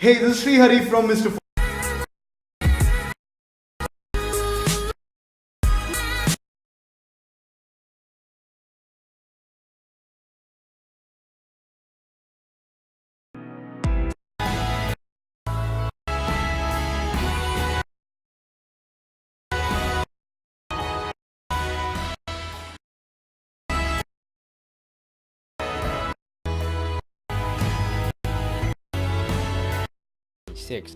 Hey, this is Sri Hari from Mr. Six.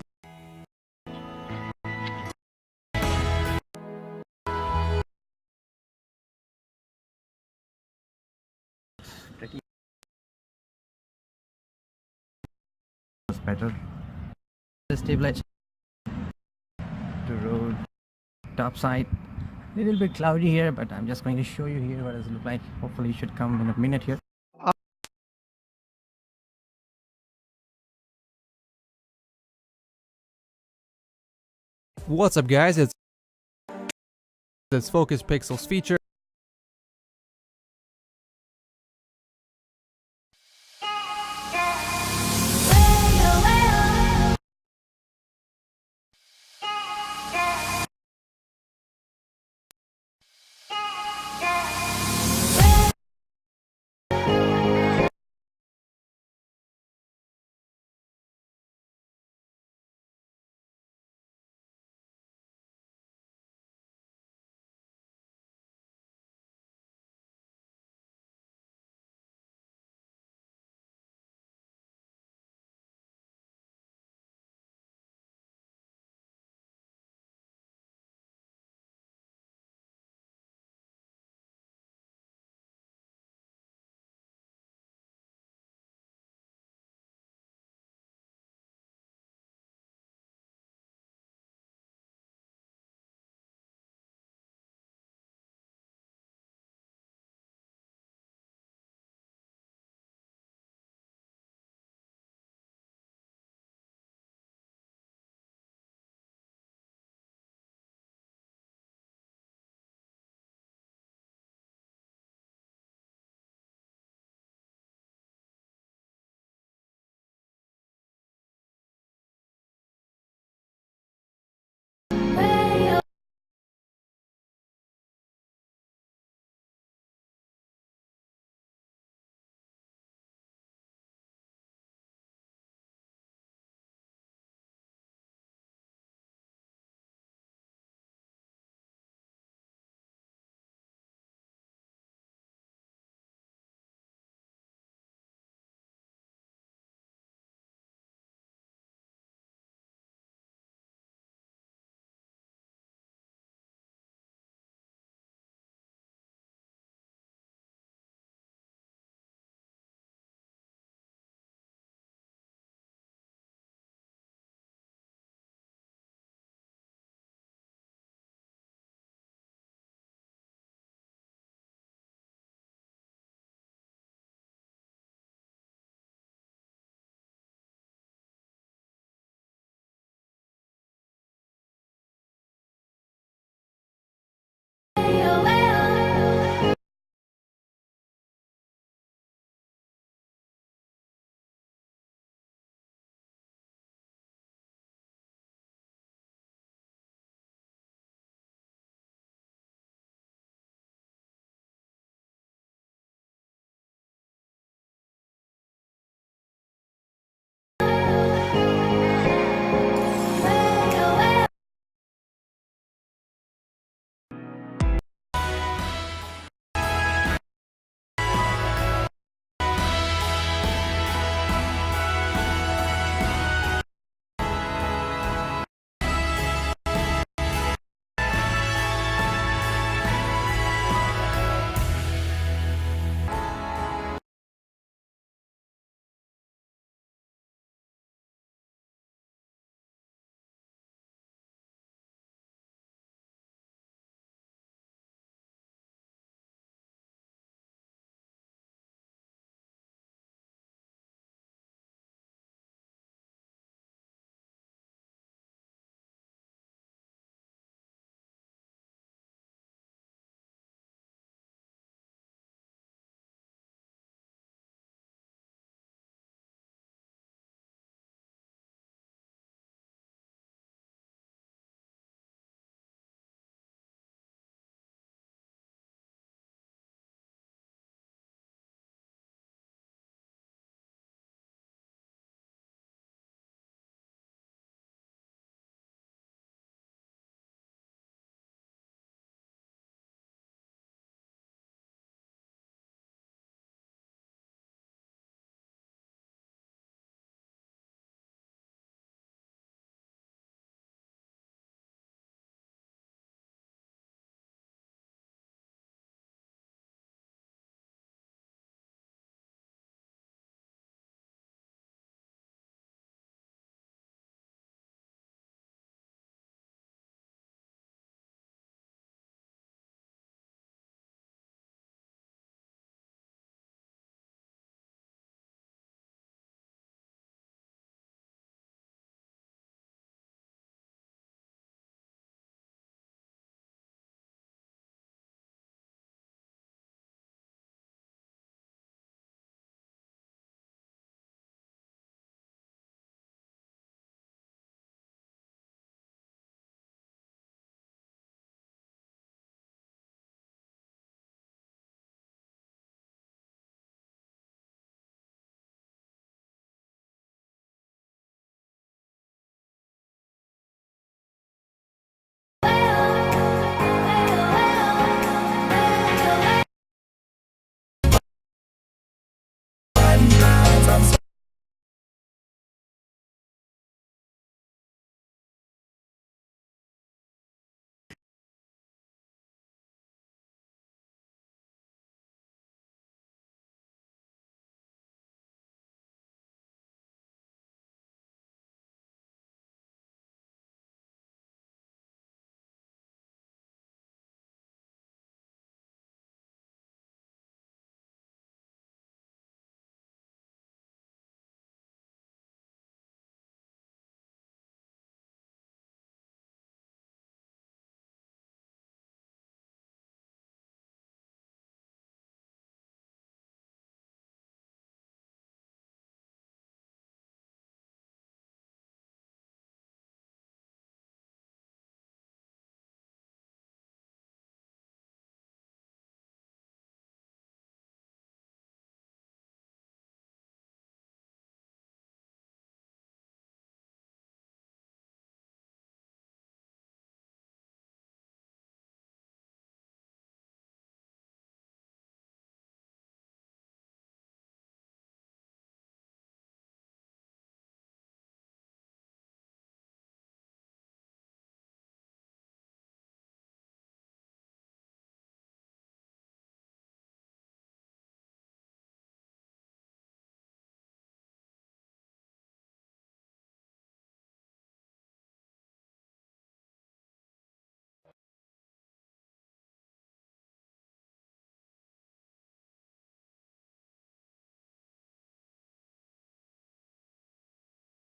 Pretty better. The stabilizer to road top side. Little bit cloudy here, but I'm just going to show you here what does it look like. Hopefully, it should come in a minute here. What's up, guys? It's this Focus Pixels feature.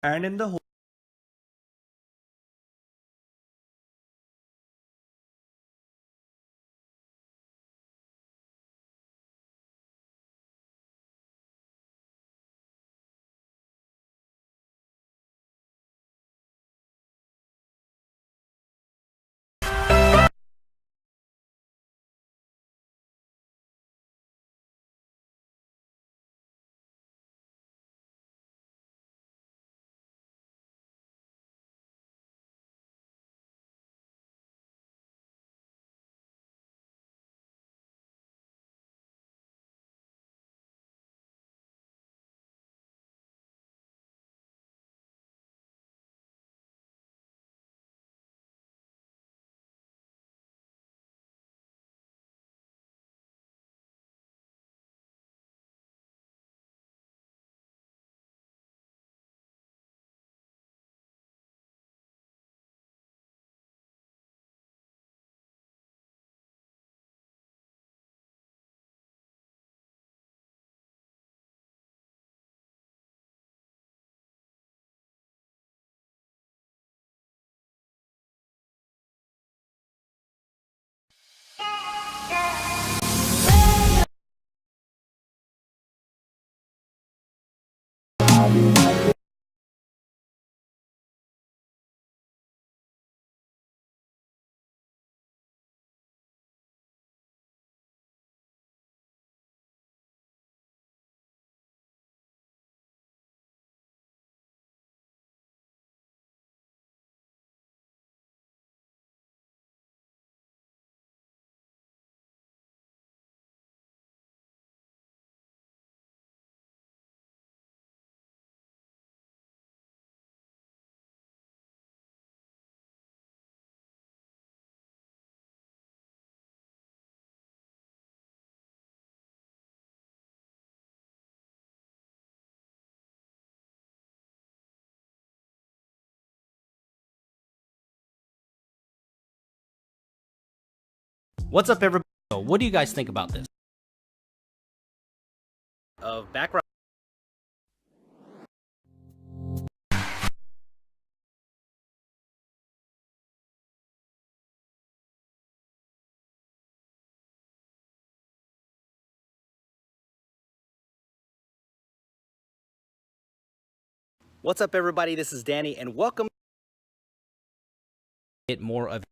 and in the What's up, everybody? So what do you guys think about this? Of background. What's up, everybody? This is Danny, and welcome. Get more of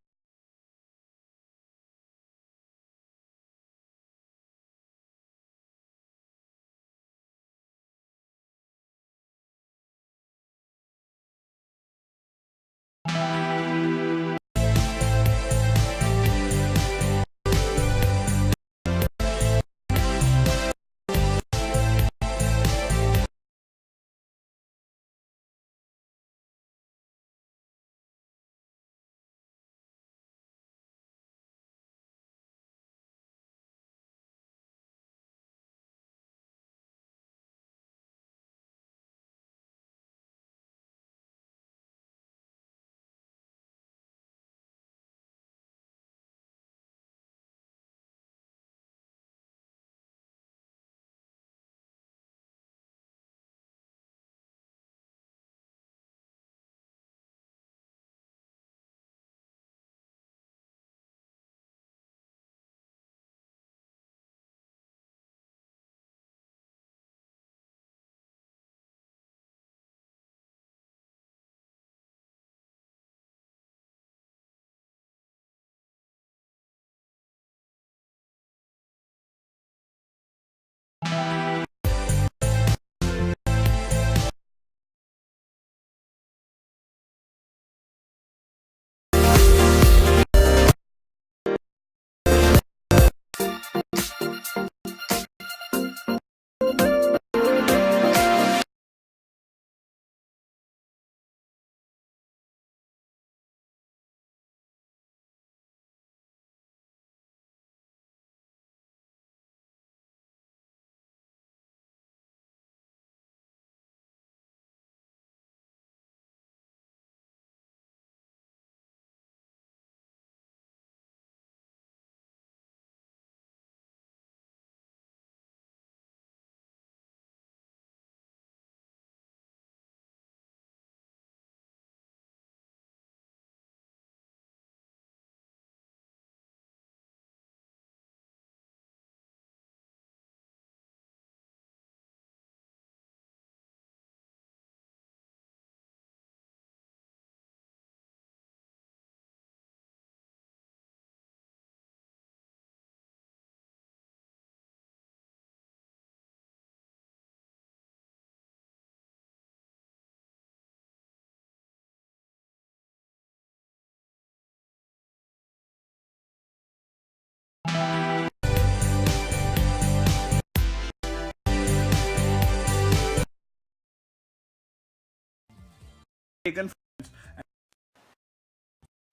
taken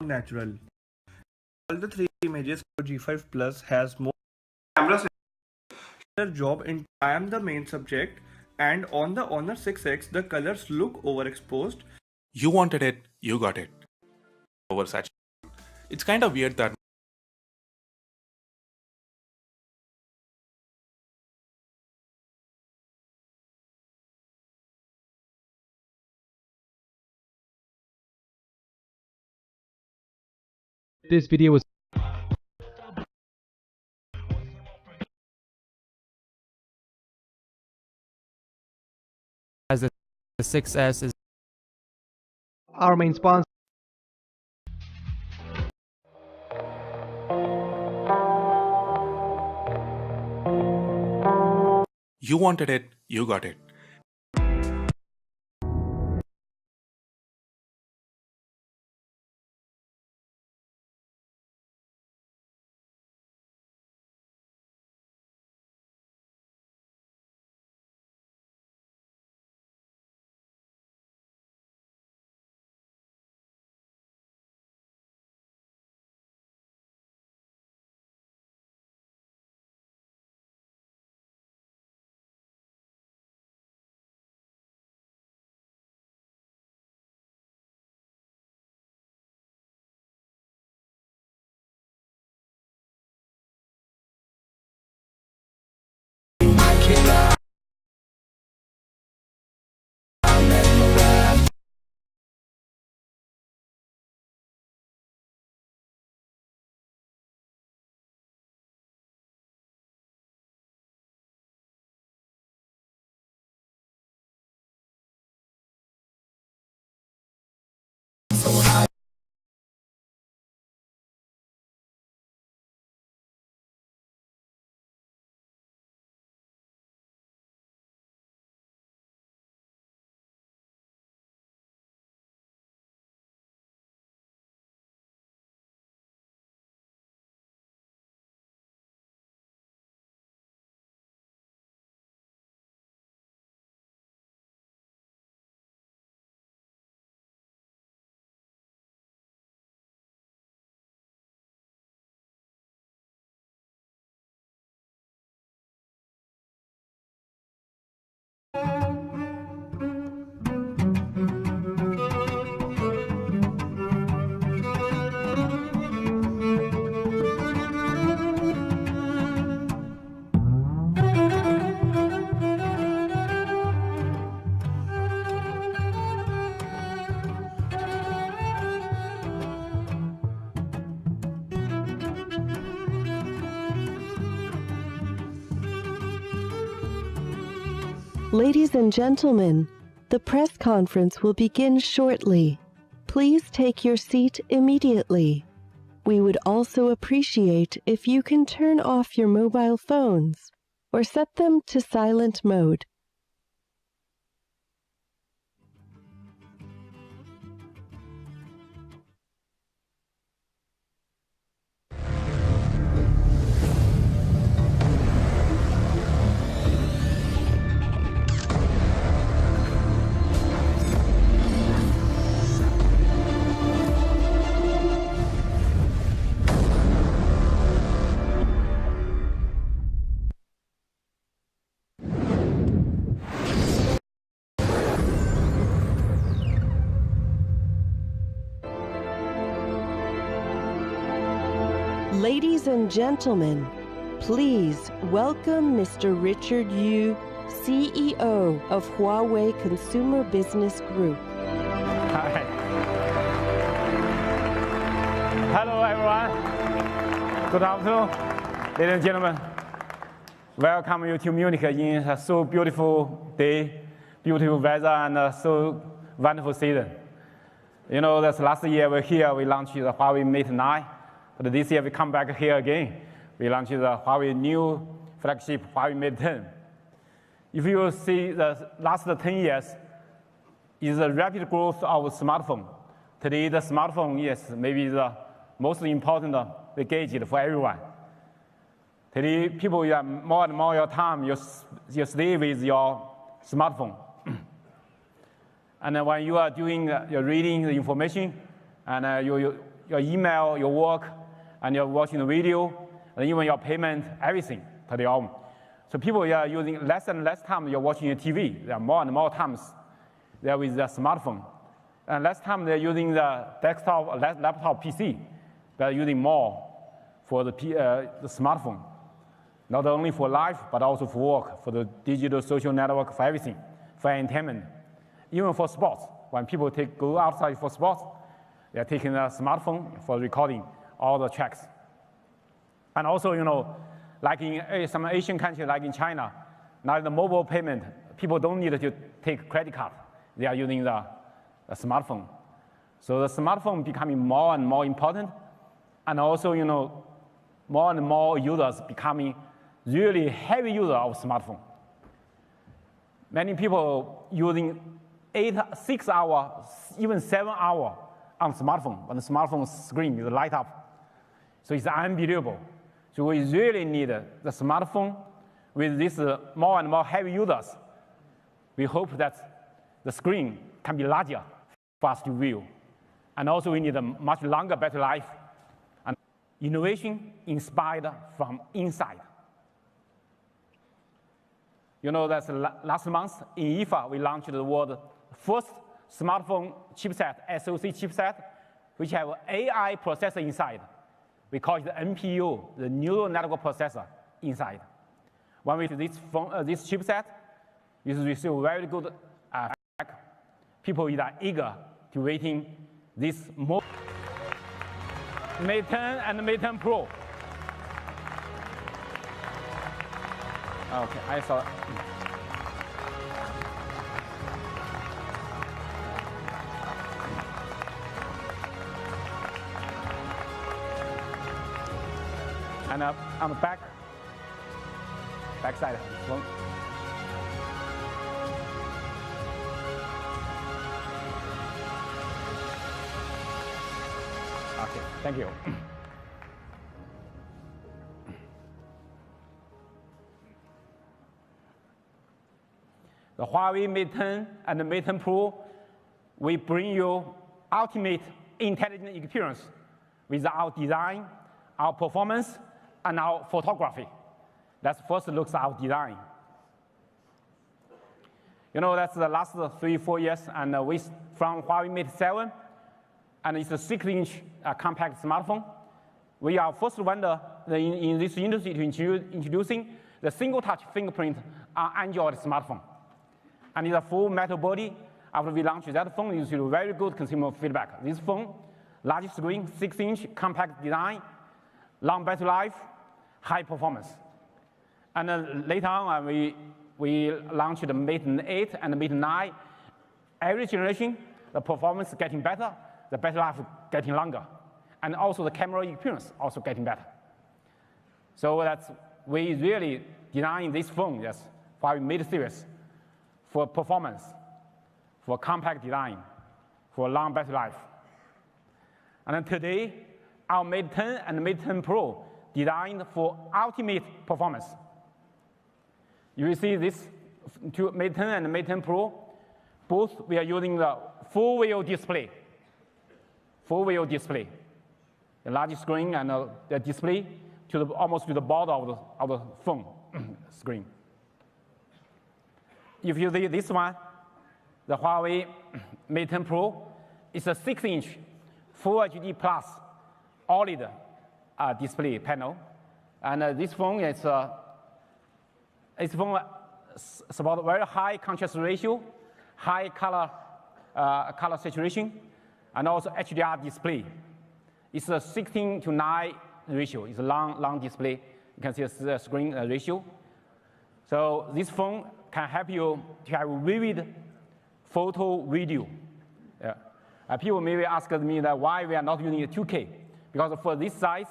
natural. All the three images for G5 Plus has more cameras. Job in I am the main subject, and on the Honor 6X the colors look overexposed. You wanted it, you got it. Oversaturated. It's kind of weird that This video was as the 6S is our main sponsor. you wanted it, you got it. Ladies and gentlemen, the press conference will begin shortly. Please take your seat immediately. We would also appreciate if you can turn off your mobile phones or set them to silent mode. Ladies and gentlemen, please welcome Mr. Richard Yu, CEO of Huawei Consumer Business Group. Hi. Hello, everyone. Good afternoon, ladies and gentlemen. Welcome you to Munich in a so beautiful day, beautiful weather, and so wonderful season. You know, that's last year we launched the Huawei Mate 9. But this year we come back here again. We launched the Huawei new flagship Huawei Mate 10. If you see the last 10 years, is the rapid growth of smartphone. Today, the smartphone is maybe the most important gadget for everyone. Today, people you have more and more your time, you stay with your smartphone. And when you are doing you're reading the information, and your email, your work, and you're watching the video, and even your payment, everything to the home. So people are using less and less time you're watching your TV. There are more and more times they're with the smartphone. And less time they're using the desktop, laptop, PC. They're using more for the smartphone. Not only for life, but also for work, for the digital social network, for everything, for entertainment. Even for sports, when people go outside for sports, they're taking a smartphone for recording all the tracks. And also, like in some Asian countries, like in China, now the mobile payment, people don't need to take credit card. They are using the smartphone. So the smartphone becoming more and more important, and also, more and more users becoming really heavy user of smartphone. Many people using 6 hours, even 7 hours on smartphone, when the smartphone screen is light up. So it's unbelievable. So we really need the smartphone with this more and more heavy users. We hope that the screen can be larger for us to view. And also we need a much longer battery life. And innovation inspired from inside. That's last month in IFA, we launched the world's first smartphone chipset, SoC chipset, which have AI processor inside. We call it the NPU, the neural network processor inside. When we do this chipset, it receive very good feedback. People are eager to waiting this Mate 10 and Mate 10 Pro. Okay, I saw. And on the back side. Okay, thank you. The Huawei Mate 10 and the Mate 10 Pro, we bring you ultimate intelligent experience with our design, our performance, and our photography. Let's first look at our design. That's the last 3-4 years, and from Huawei Mate 7, and it's a 6-inch compact smartphone. We are first vendor in this industry to introducing the single-touch fingerprint on Android smartphone. And it's a full metal body. After we launched that phone, you see very good consumer feedback. This phone, large screen, 6-inch compact design, long battery life, high performance. And then later on, we launched the Mate 8 and the Mate 9. Every generation, the performance is getting better, the battery life is getting longer, and also the camera experience also getting better. So we really designed this phone, yes, for our Mate series, for performance, for compact design, for long battery life. And then today, our Mate 10 and Mate 10 Pro designed for ultimate performance. You will see this two Mate 10 and Mate 10 Pro, both we are using the full view display. Full view display. The large screen and the display almost to the border of the phone screen. If you see this one, the Huawei Mate 10 Pro, it's a 6-inch Full HD Plus OLED display panel. And this phone is about very high contrast ratio, high color saturation, and also HDR display. It's a 16:9 ratio. It's a long display. You can see the screen ratio. So this phone can help you to have vivid photo, video. People maybe ask me that why we are not using 2K. Because for this size,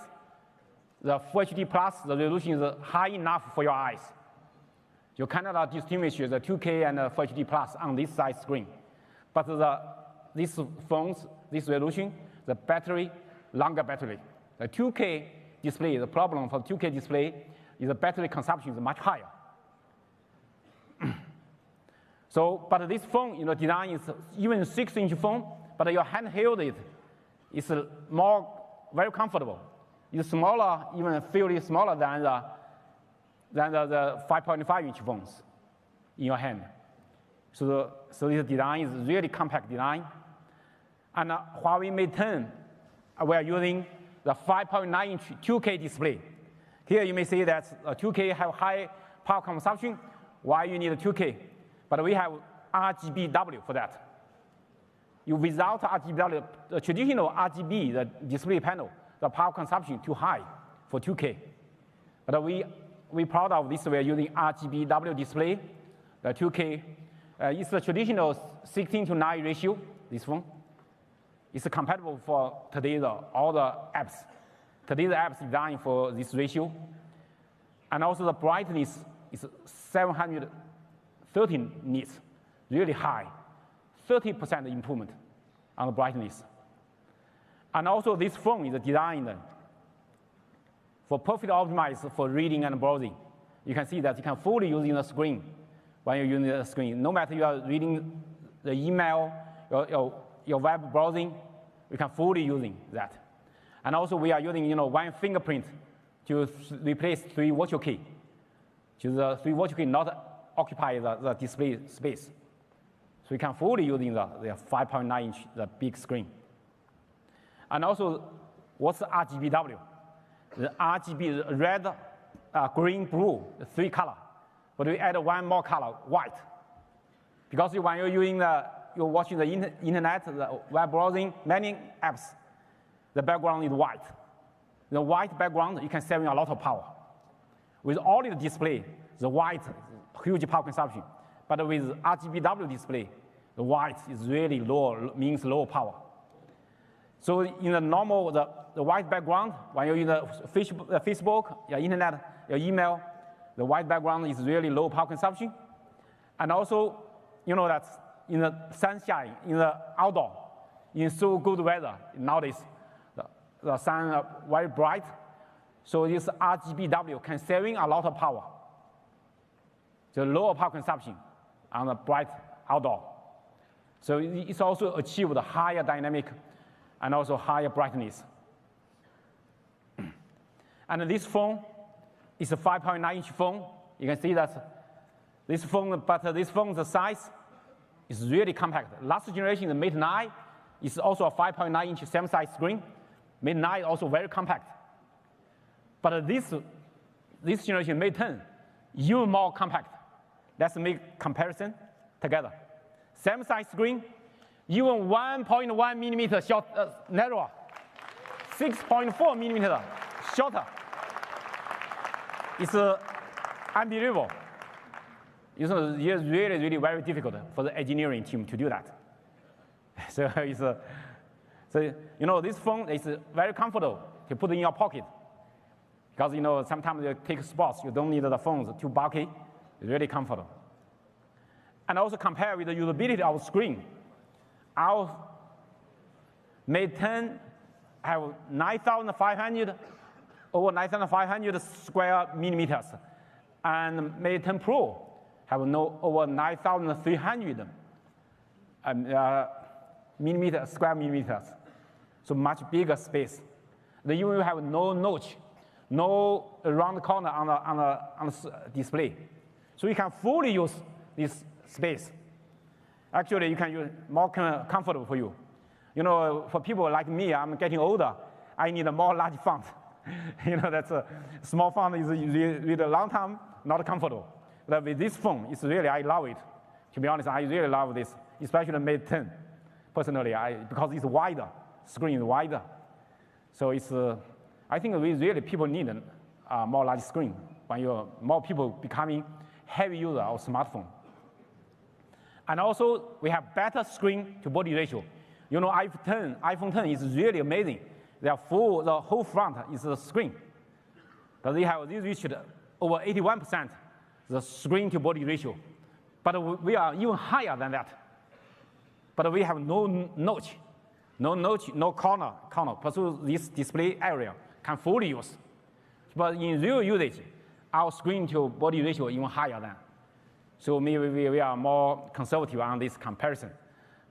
the Full HD Plus, the resolution is high enough for your eyes. You cannot distinguish the 2K and the Full HD Plus on this size screen. But these phones, this resolution, the battery, longer battery. The 2K display, the problem for the 2K display is the battery consumption is much higher. So, but this phone, design is even 6-inch phone, but your handheld it is more very comfortable. It's smaller, even feel smaller than the 5.5-inch phones in your hand. So this design is really compact design. And Huawei Mate 10, we are using the 5.9-inch 2K display. Here you may see that 2K have high power consumption. Why you need a 2K? But we have RGBW for that. Without RGBW, the traditional RGB, the display panel, the power consumption too high for 2K. But we proud of this. We are using RGBW display, the 2K. It's a traditional 16:9 ratio. This phone. It's compatible for today's all the apps. Today's apps designed for this ratio, and also the brightness is 713 nits, really high, 30% improvement on the brightness. And also this phone is designed for perfect optimized for reading and browsing. You can see that you can fully using the screen when you're using the screen. No matter you are reading the email, your web browsing, we can fully using that. And also we are using one fingerprint to replace 3 virtual key. So the 3 virtual key not occupy the display space. So we can fully using the 5.9-inch, the big screen. And also, what's RGBW? The RGB, red, green, blue, 3 color. But we add one more color, white. Because when you're watching the internet, the web browsing, many apps, the background is white. The white background, you can save a lot of power. With OLED display, the white, huge power consumption. But with RGBW display, the white is really low, means low power. So in the normal, the white background, when you're in the Facebook, your internet, your email, the white background is really low power consumption. And also, that in the sunshine, in the outdoor, in so good weather, nowadays, the sun very bright. So this RGBW can saving a lot of power. So lower power consumption on the bright outdoor. So it's also achieved higher dynamic and also higher brightness. And this phone is a 5.9-inch phone. You can see that this phone, but this phone's size is really compact. Last generation, the Mate 9, is also a 5.9-inch same-size screen. Mate 9 also very compact. But this generation, Mate 10, even more compact. Let's make comparison together. Same size screen, even 1.1 millimeter narrower, 6.4 millimeter shorter. It's unbelievable. It's really, really very difficult for the engineering team to do that. So this phone is very comfortable to put in your pocket. Because sometimes you take sports, you don't need the phones too bulky. It's really comfortable. And also compare with the usability of the screen. Our Mate 10 have 9,500, over 9,500 square millimeters. And Mate 10 Pro have over 9,300 square millimeters. So much bigger space. They even have no notch, no round corner on the display. So you can fully use this space. Actually, you can use more comfortable for you. For people like me, I'm getting older, I need a more large font. That's a small font is with a long time not comfortable. But with this phone, it's really, I love it. To be honest, I really love this, especially the Mate 10. Personally, because it's wider, screen is wider. So it's, I think people need a more large screen when more people becoming heavy user of smartphone. And also, we have better screen to body ratio. iPhone 10 is really amazing. The whole front is a screen. But they reached over 81% the screen to body ratio. But we are even higher than that. But we have no notch, no corner. So this display area can fully use. But in real usage, our screen to body ratio is even higher than. So maybe we are more conservative on this comparison.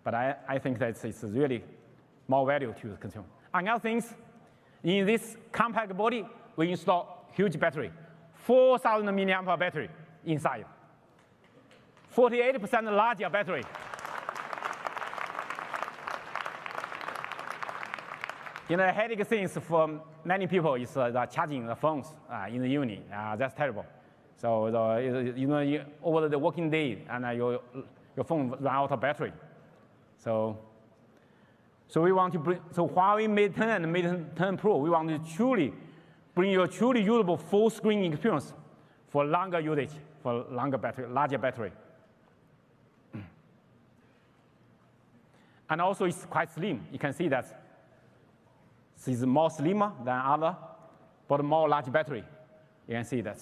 But I think that it's really more value to the consumer. Another things, in this compact body, we install huge battery, 4,000 milliampere battery inside, 48% larger battery. The headache things for many people is charging the phones in the evening. That's terrible. So over the working day, and your phone run out of battery. So we want to bring, so Huawei Mate 10 and Mate 10 Pro, we want to truly bring you a truly usable full screen experience for longer usage, for longer battery, larger battery. And also it's quite slim. You can see that this is more slimmer than other, but more large battery. You can see that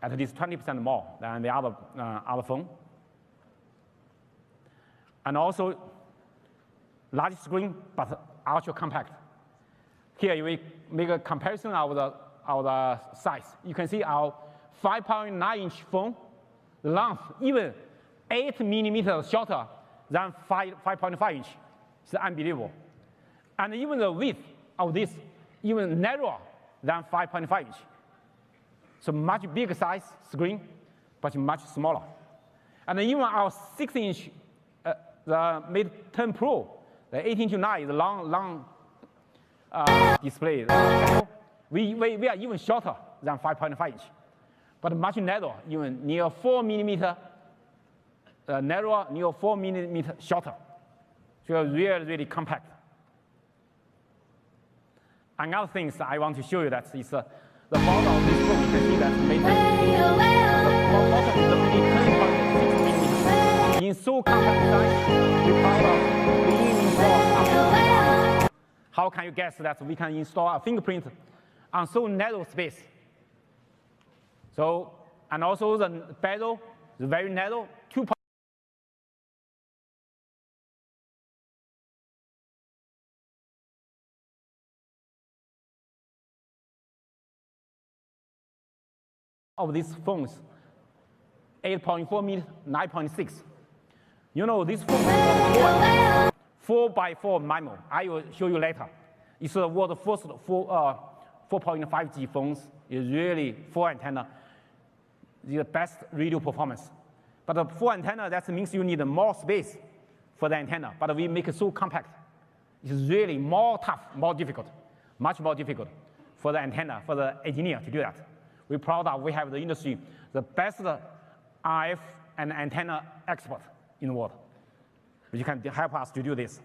at least 20% more than the other phone. And also large screen, but ultra compact. Here we make a comparison of the size. You can see our 5.9-inch phone, the length even 8 millimeters shorter than 5.5 inch. It's unbelievable. And even the width of this even narrower than 5.5 inch. So much bigger size screen, but much smaller. And even our 6-inch, the Mate 10 Pro, the 18:9, the long display. We are even shorter than 5.5 inch, but much narrower, even near 4 millimeter narrower, near 4 millimeter shorter. So really, really compact. Another thing I want to show you that is the bottom of this phone. You can see that Mate 10. The bottom is only 10.6 millimeters. In so compact size, we proud of being installed. How can you guess that we can install a fingerprint on so narrow space? So, and also the bezel is very narrow, 2. Of these phones, 8.4 meters, 9.6. You know, this phone is 4x4 MIMO. I will show you later. It's the world's first 4.5G phones. It's really 4 antenna, the best radio performance. But the 4 antenna, that means you need more space for the antenna. But we make it so compact. It's really more tough, more difficult, much more difficult for the antenna, for the engineer to do that. We're proud that we have the industry, the best RF and antenna expert in the world. You can help us to do this.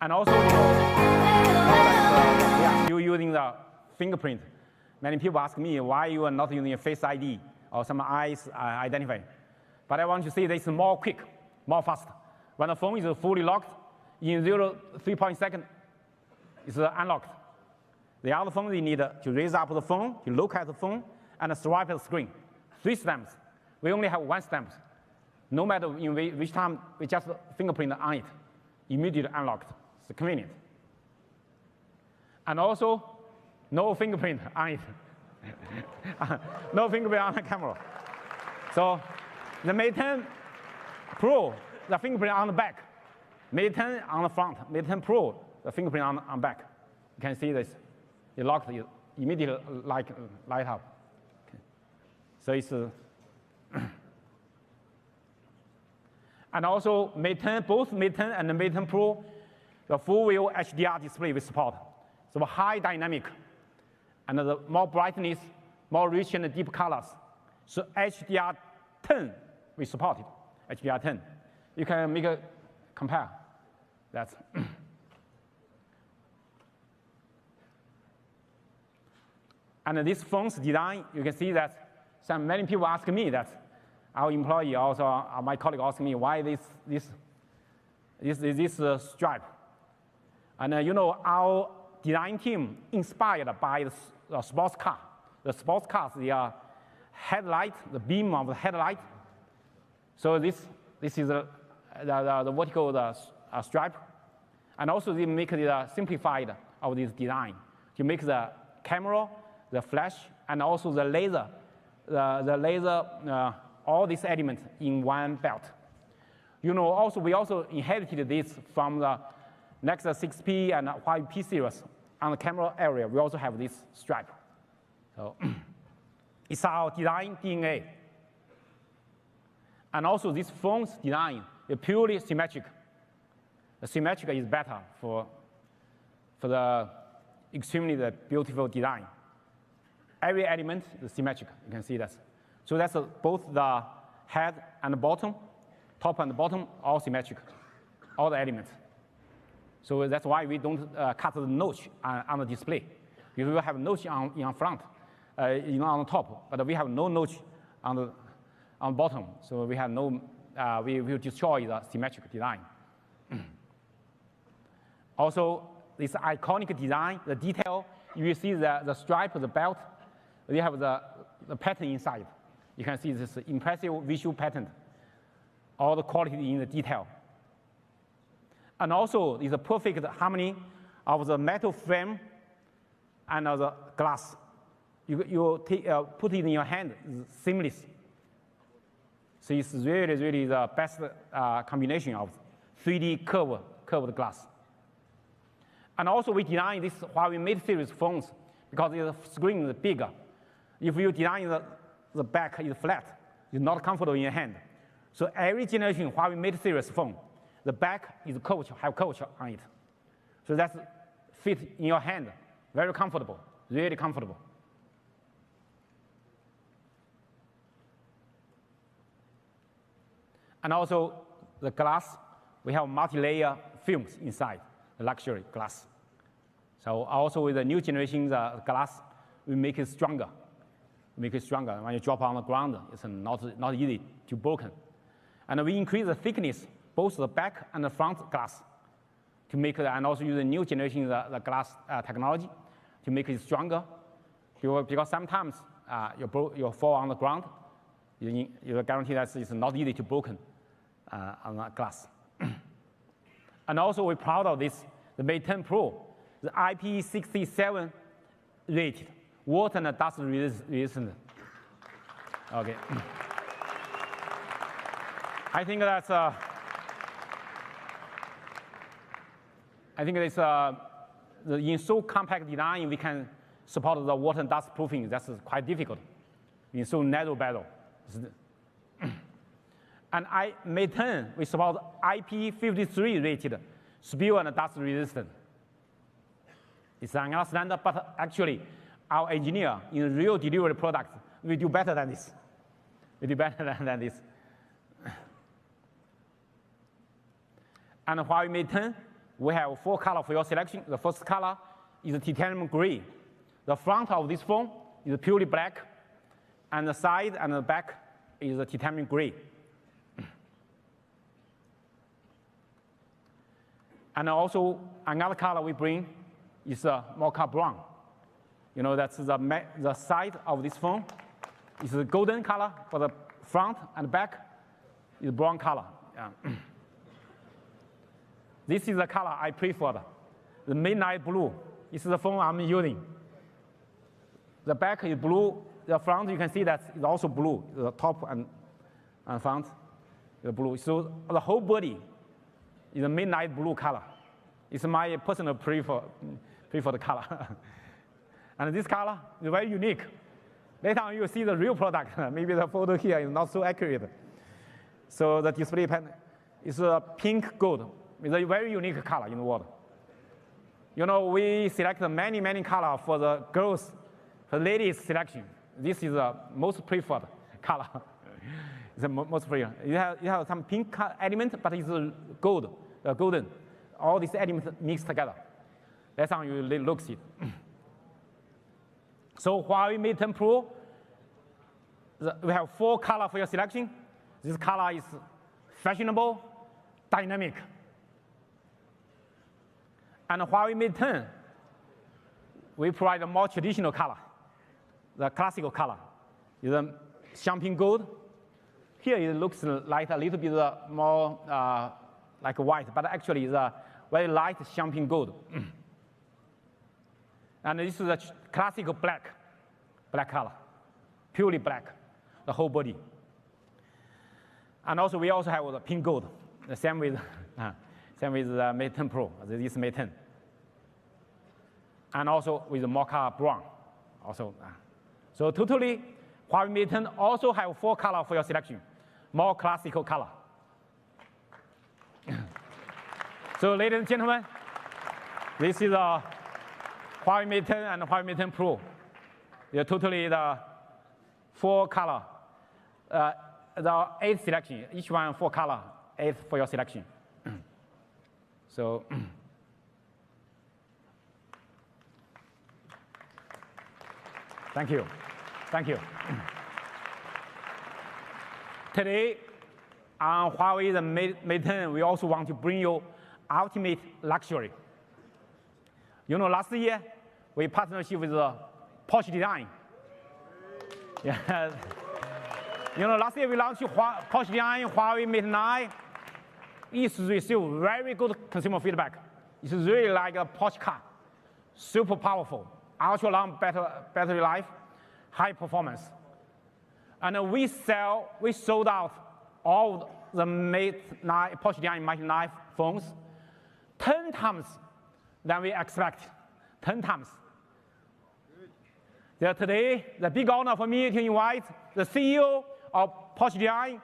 And also, we are still using the fingerprint. Many people ask me why you are not using a Face ID or some eyes identify. But I want to say this is more quick, more fast. When the phone is fully locked, in 3 seconds, it's unlocked. The other phone, you need to raise up the phone, to look at the phone, and swipe at the screen. 3 stamps. We only have 1 stamp. No matter in which time, we just fingerprint on it, immediately unlocked. It's convenient. And also, no fingerprint on it. No fingerprint on the camera. So the Mate 10 Pro, the fingerprint on the back. Mate 10 on the front, Mate 10 Pro, the fingerprint on back. You can see this. You lock it, immediately light up. Okay. So it's and also Mate 10, both Mate 10 and the Mate 10 Pro, the full wheel HDR display we support. So high dynamic, and the more brightness, more rich and deep colors. So HDR 10 we support it. HDR 10. You can make a compare that. And this phone's design, you can see that many people ask me that. Our employee also, my colleague asked me why this stripe. And you know, our design team inspired by the sports car. The sports cars, the headlight, the beam of the headlight. So this is the vertical stripe. And also they make it simplified of this design to make the camera, the flash, and also the laser, all these elements in one belt. You know, also we also inherited this from the Nexus 6P and HUAWEI P series. On the camera area, we also have this stripe. So it's our design DNA. And also this phone's design is purely symmetric. The symmetric is better for the extremely beautiful design. Every element is symmetric, you can see that. So that's both the head and the bottom, top and the bottom, all symmetric, all the elements. So that's why we don't cut the notch on the display. We will have notch in front, on the top, but we have no notch on the bottom. So we have no, we will destroy the symmetric design. Also, this iconic design, the detail, you will see the stripe, the belt, we have the pattern inside. You can see this impressive visual pattern, all the quality in the detail. And also, it's a perfect harmony of the metal frame and the glass. You put it in your hand, it's seamless. So it's really, really the best combination of 3D curved glass. And also, we design this HUAWEI Mate series phones because the screen is bigger. If you design the back is flat, it's not comfortable in your hand. So every generation HUAWEI Mate series phone, the back is curvature, have curvature on it. So that's fit in your hand, very comfortable, really comfortable. And also the glass, we have multi-layer films inside the luxury glass. So also with the new generation glass, we make it stronger. Make it stronger. When you drop on the ground, it's not easy to broken. And we increase the thickness, both the back and the front glass, to make it, and also use the new generation the glass technology to make it stronger. Because sometimes you fall on the ground, you guarantee that it's not easy to broken on the glass. And also we're proud of this, the Mate 10 Pro, the IP67 rated, water and dust resistant. Okay. I think that's in so compact design we can support the water and dust proofing. That's quite difficult in so narrow bezel. And Mate 10 we support IP53 rated, spill and dust resistant. It's another standard, but actually our engineer in real delivery products, we do better than this. We do better than this. And HUAWEI Mate 10, we have 4 colors for your selection. The first color is titanium gray. The front of this phone is purely black, and the side and the back is titanium gray. And also another color we bring is mocha brown. You know, that's the side of this phone is a golden color for the front, and back is brown color. Yeah. This is the color I prefer, the midnight blue. This is the phone I'm using. The back is blue. The front, you can see that it's also blue. The top and front is blue. So the whole body is a midnight blue color. It's my personal preferred color. And this color is very unique. Later on, you see the real product. Maybe the photo here is not so accurate. So the display panel is a pink gold. It's a very unique color in the world. You know, we select many, many colors for the girls, for ladies selection. This is the most preferred color. It's the most preferred. You have some pink element, but it's gold, golden. All these elements mixed together. That's how you look it. So HUAWEI Mate 10 Pro, we have 4 colors for your selection. This color is fashionable, dynamic. And HUAWEI Mate 10, we provide a more traditional color. The classical color is a champagne gold. Here it looks like a little bit more like white, but actually it's a very light champagne gold. And this is a classical black color, purely black, the whole body. And also, we also have the pink gold, the same with the Mate 10 Pro. This is Mate 10. And also with the mocha brown. Also, so totally, Huawei Mate 10 also have 4 colors for your selection, more classical color. So, ladies and gentlemen, this is a Huawei Mate 10 and Huawei Mate 10 Pro. They're totally the 4 color, the 8 selection. Each one 4 color, 8 for your selection. So, thank you. Today, on Huawei the Mate 10, we also want to bring you ultimate luxury. You know, last year, we partnership with Porsche Design. Yeah. You know, last year we launched Porsche Design Huawei Mate 9. It's received very good consumer feedback. It's really like a Porsche car, super powerful, ultra long battery life, high performance. And we sold out all the Mate 9, Porsche Design Mate 9 phones 10 times than we expect, 10 times. So today, the big honor for me to invite the CEO of Porsche Design,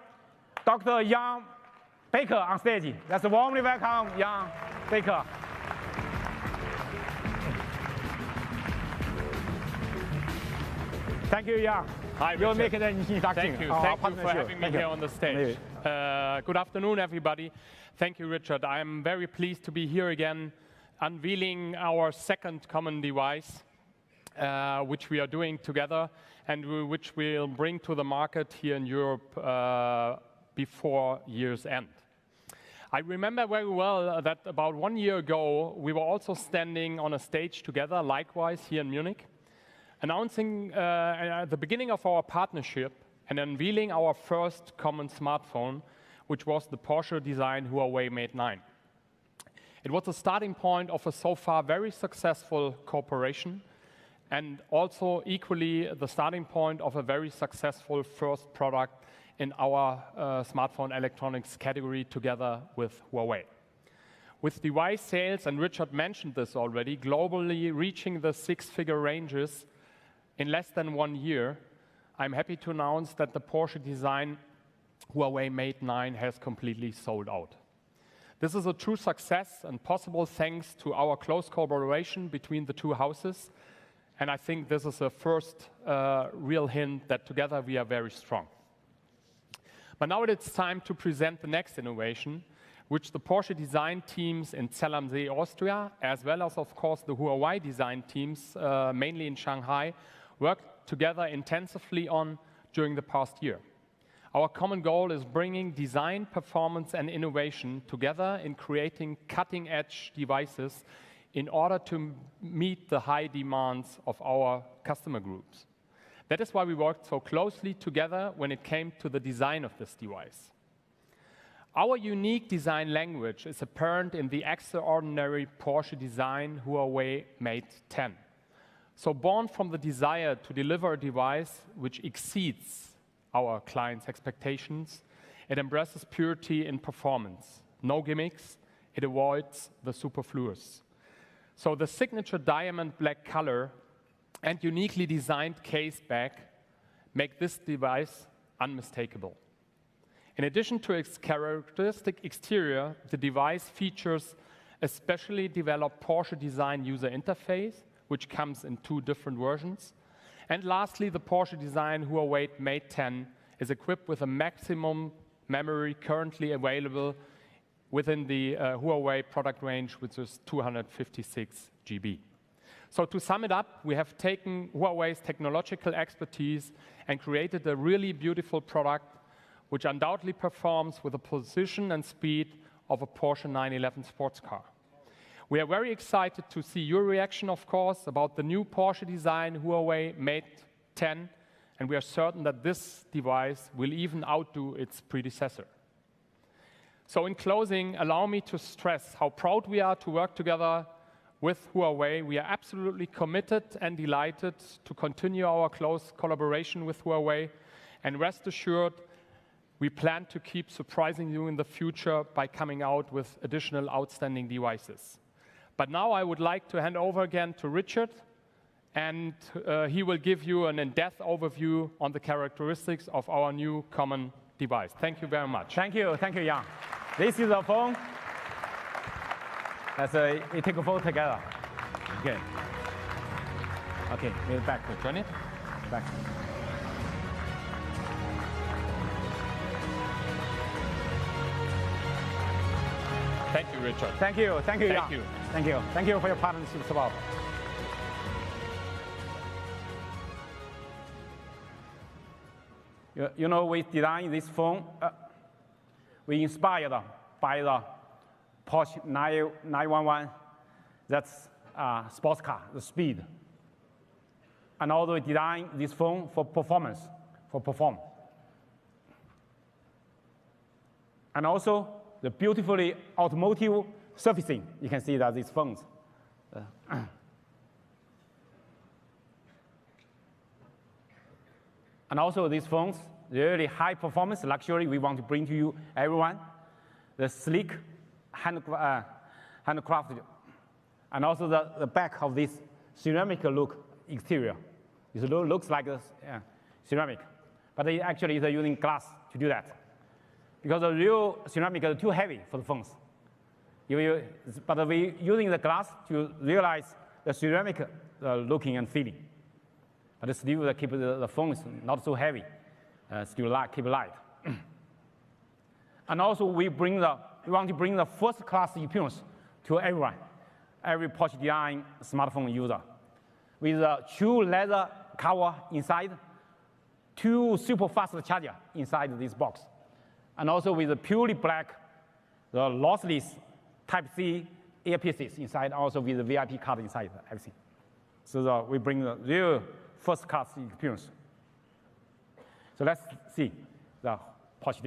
Dr. Jan Baker, on stage. Let's warmly welcome Jan Baker. Thank you, Jan. Hi, you'll make it an introduction. Thank you for having me here on the stage. Good afternoon, everybody. Thank you, Richard. I'm very pleased to be here again, unveiling our second common device, which we are doing together and which we'll bring to the market here in Europe before year's end. I remember very well that about 1 year ago, we were also standing on a stage together, likewise here in Munich, announcing at the beginning of our partnership and unveiling our first common smartphone, which was the Porsche design HUAWEI Mate 9. It was the starting point of a so far very successful cooperation, and also equally the starting point of a very successful first product in our smartphone electronics category together with Huawei. With device sales, and Richard mentioned this already, globally reaching the 6-figure ranges in less than 1 year, I'm happy to announce that the Porsche design HUAWEI Mate 9 has completely sold out. This is a true success and possible thanks to our close collaboration between the two houses. And I think this is a first real hint that together we are very strong. But now it's time to present the next innovation, which the Porsche design teams in Zell am See, Austria, as well as, of course, the HUAWEI design teams, mainly in Shanghai, worked together intensively on during the past year. Our common goal is bringing design, performance, and innovation together in creating cutting-edge devices in order to meet the high demands of our customer groups. That is why we worked so closely together when it came to the design of this device. Our unique design language is apparent in the extraordinary Porsche design HUAWEI Mate 10. So born from the desire to deliver a device which exceeds our clients' expectations, it embraces purity in performance, no gimmicks, it avoids the superfluous. So the signature diamond black color and uniquely designed case back make this device unmistakable. In addition to its characteristic exterior, the device features a specially developed Porsche design user interface, which comes in 2 different versions. And lastly, the Porsche design HUAWEI Mate 10 is equipped with a maximum memory currently available within the Huawei product range, which is 256 GB. So to sum it up, we have taken Huawei's technological expertise and created a really beautiful product which undoubtedly performs with the precision and speed of a Porsche 911 sports car. We are very excited to see your reaction, of course, about the new Porsche design HUAWEI Mate 10, and we are certain that this device will even outdo its predecessor. So in closing, allow me to stress how proud we are to work together with Huawei. We are absolutely committed and delighted to continue our close collaboration with Huawei. And rest assured, we plan to keep surprising you in the future by coming out with additional outstanding devices. But now I would like to hand over again to Richard, and he will give you an in-depth overview on the characteristics of our new common device. Thank you very much. Thank you, Jan. This is a phone. Let's we take a photo together. Okay. Okay, we're back. Turn it. Back. Thank you, Richard. Thank you, Jan. Thank you. Thank you. Thank you for your partnership support. You know, we designed this phone, we inspired by the Porsche 911, that's sports car, the speed. And also we designed this phone for performance, And also the beautifully automotive surfacing. You can see that these phones. And also these phones, really high performance, luxury, we want to bring to you, everyone. The sleek, handcrafted, and also the back of this ceramic look exterior. It looks like a ceramic, but it actually is using glass to do that. Because the real ceramic is too heavy for the phones. But we're using the glass to realize the ceramic looking and feeling. But still keep the phones not so heavy, still keep light. And also we want to bring the first-class experience to everyone, every Porsche design smartphone user. With a true leather cover inside, 2 super fast chargers inside this box. And also with a purely black, the lossless Type-C earpieces inside, also with the VIP card inside, everything. So we bring the real first-class experience. So let's see the Porsche.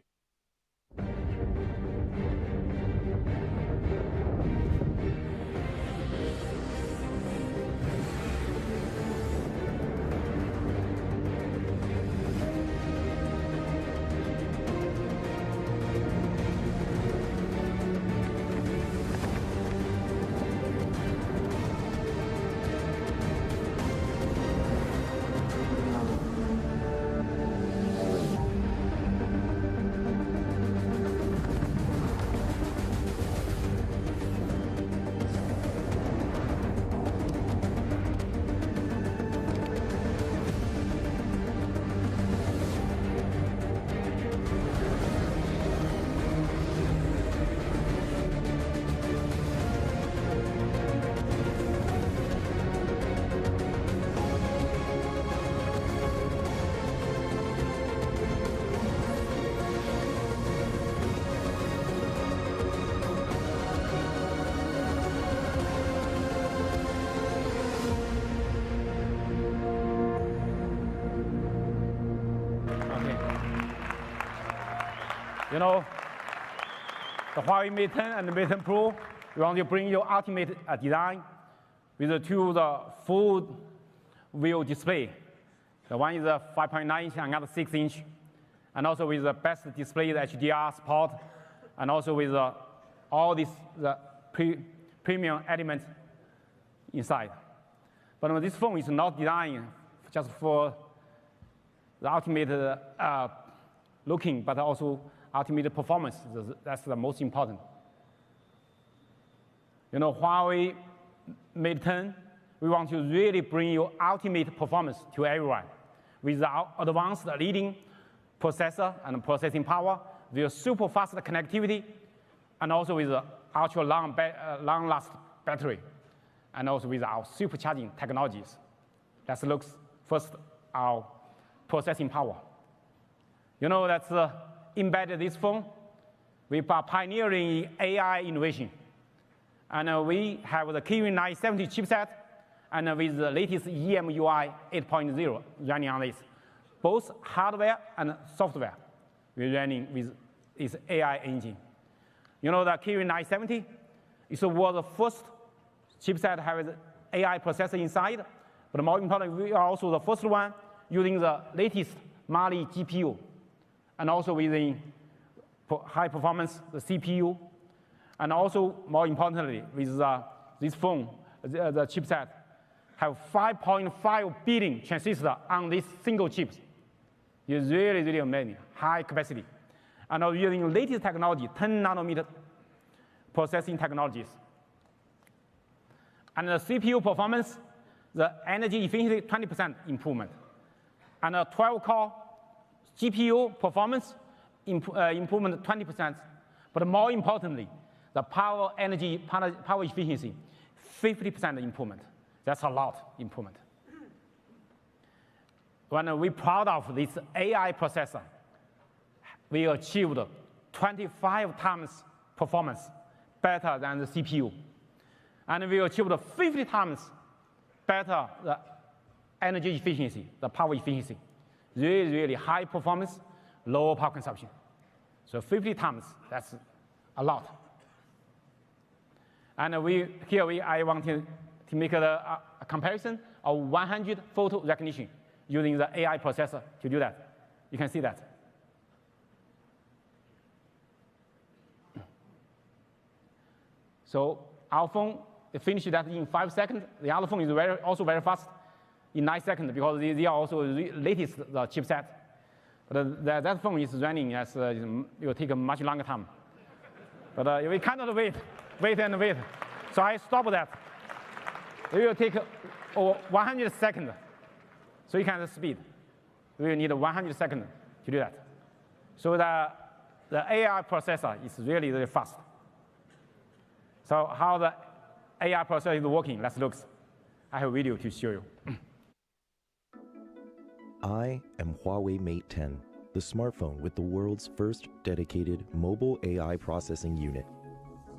You know, the Huawei Mate 10 and the Mate 10 Pro, we want to bring you ultimate design with the full view display. The one is a 5.9 inch, another 6 inch, and also with the best display, the HDR support, and also with all these premium elements inside. But this phone is not designed just for the ultimate looking, but also ultimate performance. That's the most important. You know, Huawei Mate 10, we want to really bring you ultimate performance to everyone with our advanced leading processor and processing power, with super fast connectivity, and also with ultra long last battery, and also with our supercharging technologies. Let's look first our processing power. You know, that's embedded this phone. We are pioneering AI innovation. And we have the Kirin 970 chipset, and with the latest EMUI 8.0 running on this. Both hardware and software we're running with this AI engine. You know, the Kirin 970 is the world's first chipset has AI processor inside, but more importantly, we are also the first one using the latest Mali GPU, and also within high performance, the CPU, and also more importantly, with this phone, the chipset, have 5.5 billion transistors on this single chip. It's really, really amazing, high capacity. And also using latest technology, 10 nanometer processing technologies. And the CPU performance, the energy efficiency, 20% improvement. And a 12-core GPU performance improvement, 20%. But more importantly, the power efficiency, 50% improvement. That's a lot improvement. When we're proud of this AI processor, we achieved 25 times performance better than the CPU. And we achieved 50 times better the energy efficiency, the power efficiency. Really, really high performance, low power consumption. So 50 times, that's a lot. And I want to make a comparison of 100 photo recognition using the AI processor to do that. You can see that. So our phone finished that in 5 seconds. The other phone is also very fast, in 9 seconds, because they are also the latest chipset. But that phone is running as it will take a much longer time. But we cannot wait and wait. So I stop that. It will take 100 seconds. So you can speed. We will need 100 seconds to do that. So the AI processor is really, really fast. So how the AI processor is working, let's look. I have a video to show you. I am Huawei Mate 10, the smartphone with the world's first dedicated mobile AI processing unit.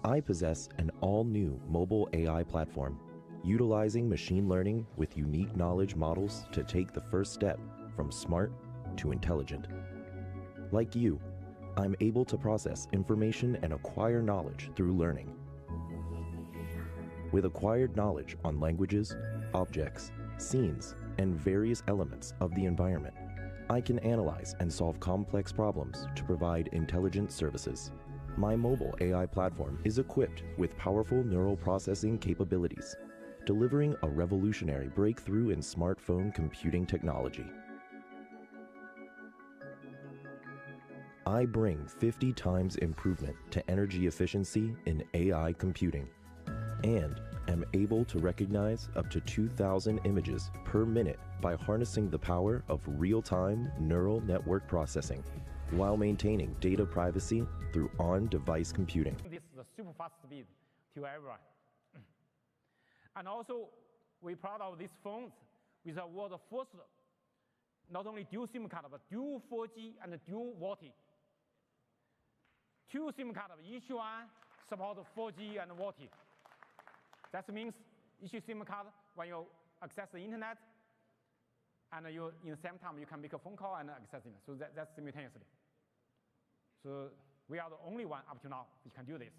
I possess an all-new mobile AI platform, utilizing machine learning with unique knowledge models to take the first step from smart to intelligent. Like you, I'm able to process information and acquire knowledge through learning. With acquired knowledge on languages, objects, scenes, and various elements of the environment, I can analyze and solve complex problems to provide intelligent services. My mobile AI platform is equipped with powerful neural processing capabilities, delivering a revolutionary breakthrough in smartphone computing technology. I bring 50 times improvement to energy efficiency in AI computing, and am able to recognize up to 2,000 images per minute by harnessing the power of real-time neural network processing, while maintaining data privacy through on-device computing. This is the super fast speed to everyone. And also, we're proud of these phones with the world's first, not only dual SIM card, but dual 4G and dual VoLTE. 2 SIM cards, each one supports 4G and VoLTE. That means each SIM card, when you access the internet, and in the same time you can make a phone call and access it. So that's simultaneously. So we are the only one up to now which can do this.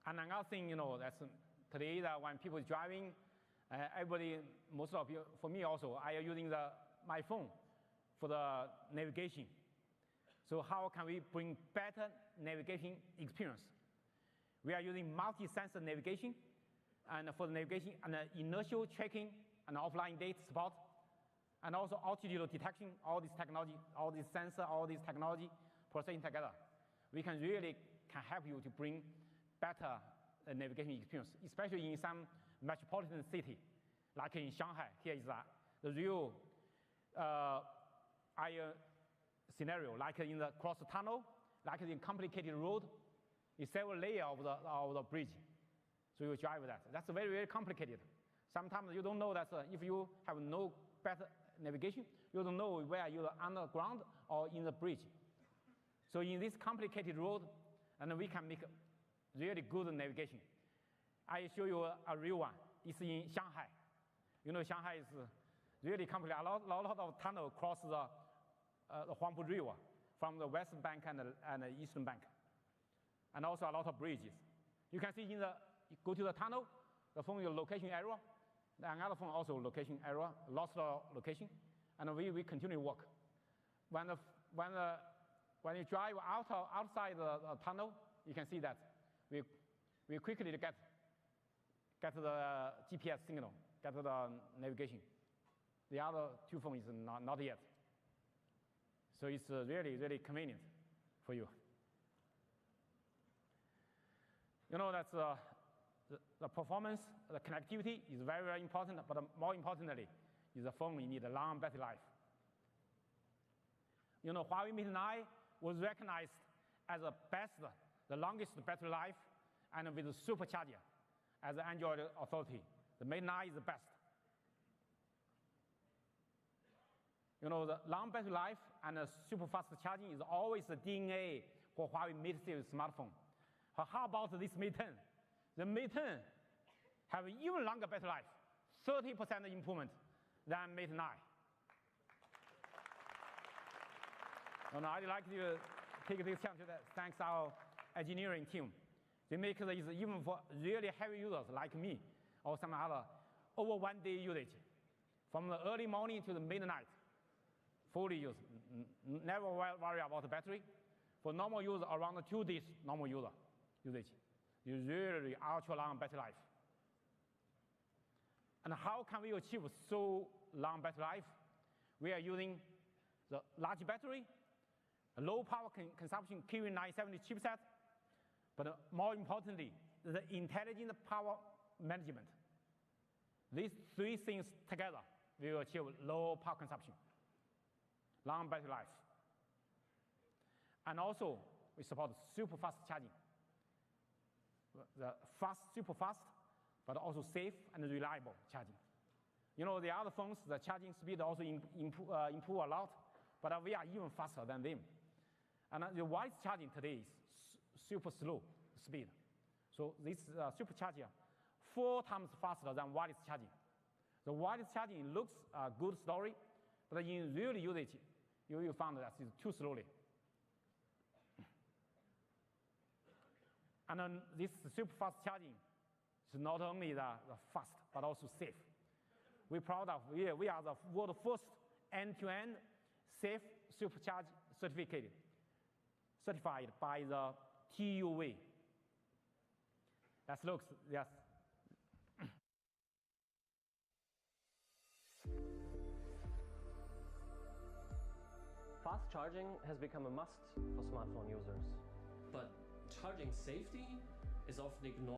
And another thing, that's today that when people are driving, everybody, most of you, for me also, I am using my phone for the navigation. So how can we bring better navigation experience? We are using multi-sensor navigation, and for the navigation and inertial tracking and offline data support, and also altitude detection, all this technology, all these sensor, all this technology processing together. We can really help you to bring better navigation experience, especially in some metropolitan city, like in Shanghai. Here is the real scenario, like in the cross tunnel, like in complicated road, it's several layers of the bridge. So you drive that. That's very, very complicated. Sometimes you don't know that if you have no better navigation, you don't know where you're underground or in the bridge. So in this complicated road, and we can make really good navigation. I show you a real one. It's in Shanghai. Shanghai is really complicated. A lot of tunnel cross the Huangpu River from the West Bank and the Eastern Bank. And also a lot of bridges. You can see in the, you go to the tunnel, the phone is location error, the another phone also location error, lost the location, and we continue work. When you drive outside the tunnel, you can see that we quickly get the GPS signal, get the navigation. The other two phones is not yet. So it's really, really convenient for you. You know that the performance, the connectivity is very, very important, but more importantly, is the phone you need a long battery life. You know, Huawei Mate 9 was recognized as the longest battery life, and with supercharger as the Android authority. The Mate 9 is the best. You know, the long battery life and the super fast charging is always the DNA for Huawei Mate series smartphone. How about this Mate 10? The Mate 10 have even longer battery life, 30% improvement than Mate 9. And I'd like to take this chance to thank our engineering team. They make this even for really heavy users like me or some other over 1 day usage, from the early morning to the midnight, fully used. Never worry about the battery. For normal user, around 2 days normal usage. You really ultra long battery life. And how can we achieve so long battery life? We are using the large battery, a low power consumption Kirin970 chipset, but more importantly, the intelligent power management. These three things together will achieve low power consumption, long battery life. And also, we support super fast charging. The super fast, but also safe and reliable charging. You know, the other phones, the charging speed also improve a lot, but we are even faster than them. And the wireless charging today is super slow speed. So this supercharger 4 times faster than wireless charging. The wireless charging looks a good story, but in real usage, you will find that it's too slowly. And then this super fast charging is not only the fast, but also safe. We're proud of, we are the world's first end-to-end safe supercharge certified by the HUAWEI. Let's look, yes. Fast charging has become a must for smartphone users. But charging safety is often ignored.